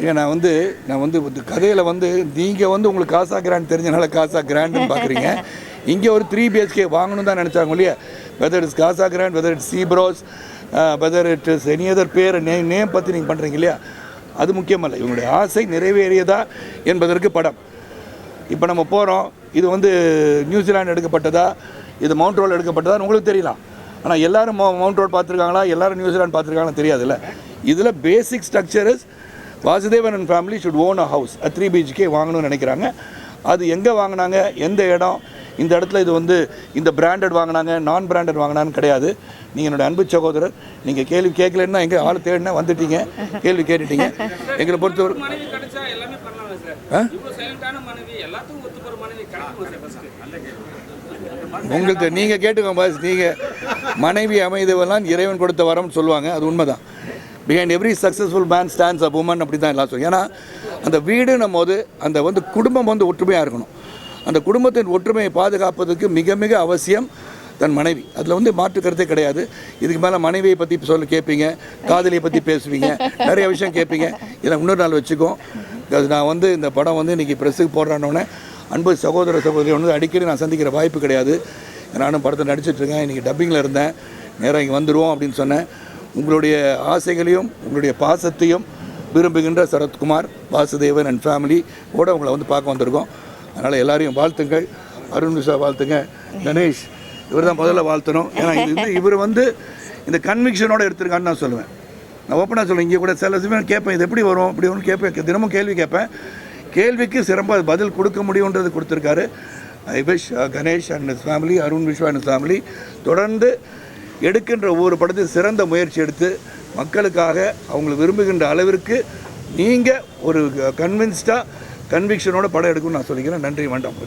ஏன் நான் வந்து கதையில் நீங்கள் உங்களுக்கு காசா கிராண்ட் தெரிஞ்சனால காசா கிராண்டுன்னு பார்க்குறீங்க. இங்கே ஒரு 3 BHK வாங்கணும் தான் நினச்சாங்க இல்லையா. Whether it's Casagrand, whether it's Ceebros, whether it is any other பேர் நேம் பற்றி நீங்கள் பண்ணுறீங்க இல்லையா, அது முக்கியமல்ல. இவங்களுடைய ஆசை நிறைவேறியதா என்பதற்கு படம். இப்போ நம்ம போகிறோம், இது நியூசிலாந்து எடுக்கப்பட்டதா, இது மவுண்ட் ரோல் எடுக்கப்பட்டதான்னு உங்களுக்கு தெரியலாம். ஆனால் எல்லோரும் மவுண்ட் ரோல் பார்த்துருக்காங்களா, எல்லோரும் நியூசிலாந்து பார்த்துருக்காங்களா தெரியாதுல்ல. இதில் பேசிக் structure is Vasudevan and family should own a house, 3 BHK வாங்கணும்னு நினைக்கிறாங்க. அது எங்கே வாங்கினாங்க, எந்த இடம், இந்த இடத்துல இது இந்த பிராண்டட் வாங்கினாங்க, நான் பிராண்டட் வாங்கினான்னு கிடையாது. நீங்கள் என்னோடய அன்பு சகோதரர், நீங்கள் கேள்வி கேட்கலன்னா எங்கே ஆள் தேடினா வந்துட்டீங்க, கேள்வி கேட்டுட்டீங்க. எங்களை பொறுத்தவரை உங்களுக்கு நீங்கள் கேட்டுக்கோங்க பாஸ். நீங்கள் மனைவி அமைதவெல்லாம் இறைவன் கொடுத்த வரம்னு சொல்லுவாங்க, அது உண்மைதான். Behind every successful man stands a woman, அப்படி தான் எல்லாம் சொல்லுவோம். ஏன்னா அந்த வீடுன்னும் போது அந்த குடும்பம் ஒற்றுமையாக இருக்கணும். அந்த குடும்பத்தின் ஒற்றுமையை பாதுகாப்பதற்கு மிக மிக அவசியம் தன் மனைவி. அதில் மாற்று கருத்தே கிடையாது. இதுக்கு மேலே மனைவியை பற்றி கேட்பீங்க, காதலியை பற்றி பேசுவீங்க, நிறைய விஷயம் கேட்பீங்க. இதை இன்னொரு நாள் வச்சுக்கோ. நான் இந்த படம் இன்றைக்கி ப்ரெஸ்ஸுக்கு போடுறானோடனே அன்பு சகோதரி அடிக்கடி நான் சந்திக்கிற வாய்ப்பு கிடையாது. நானும் படத்தை நடிச்சிட்ருக்கேன். இன்றைக்கி டப்பிங்கில் இருந்தேன், நேராக இங்கே வந்துடுவோம் அப்படின்னு சொன்னேன். உங்களுடைய ஆசைகளையும் உங்களுடைய பாசத்தையும் விரும்புகின்ற சரத்குமார், வாசுதேவன் அண்ட் ஃபேமிலி கூட உங்களை பார்க்க வந்திருக்கோம். அதனால் எல்லாரையும் வாழ்த்துங்கள். அருண் விஷா வாழ்த்துங்க, கணேஷ் இவர் தான் முதல்ல வாழ்த்தணும். ஏன்னா இவர் இந்த கன்விக்ஷனோடு எடுத்திருக்கான்னு நான் சொல்லுவேன். நான் ஓப்பனாக சொல்லுவேன். இங்கே கூட சில சமயம் கேட்பேன், இது எப்படி வரும் அப்படி ஒன்று கேட்பேன். தினமும் கேள்வி கேட்பேன். கேள்விக்கு சிறப்பாக பதில் கொடுக்க முடியுன்றது கொடுத்துருக்காரு. I wish Ganesh and his family, Arun Viswa and family தொடர்ந்து எடுக்கின்ற ஒவ்வொரு படத்தையும் சிறந்த முயற்சி எடுத்து மக்களுக்காக அவங்களை விரும்புகின்ற அளவிற்கு நீங்கள் ஒரு கன்வின்ஸ்டாக கன்விக்ஷனோட படம் எடுக்கணும்னு நான் சொல்லிக்கிறேன். நன்றி, வேண்டாம்.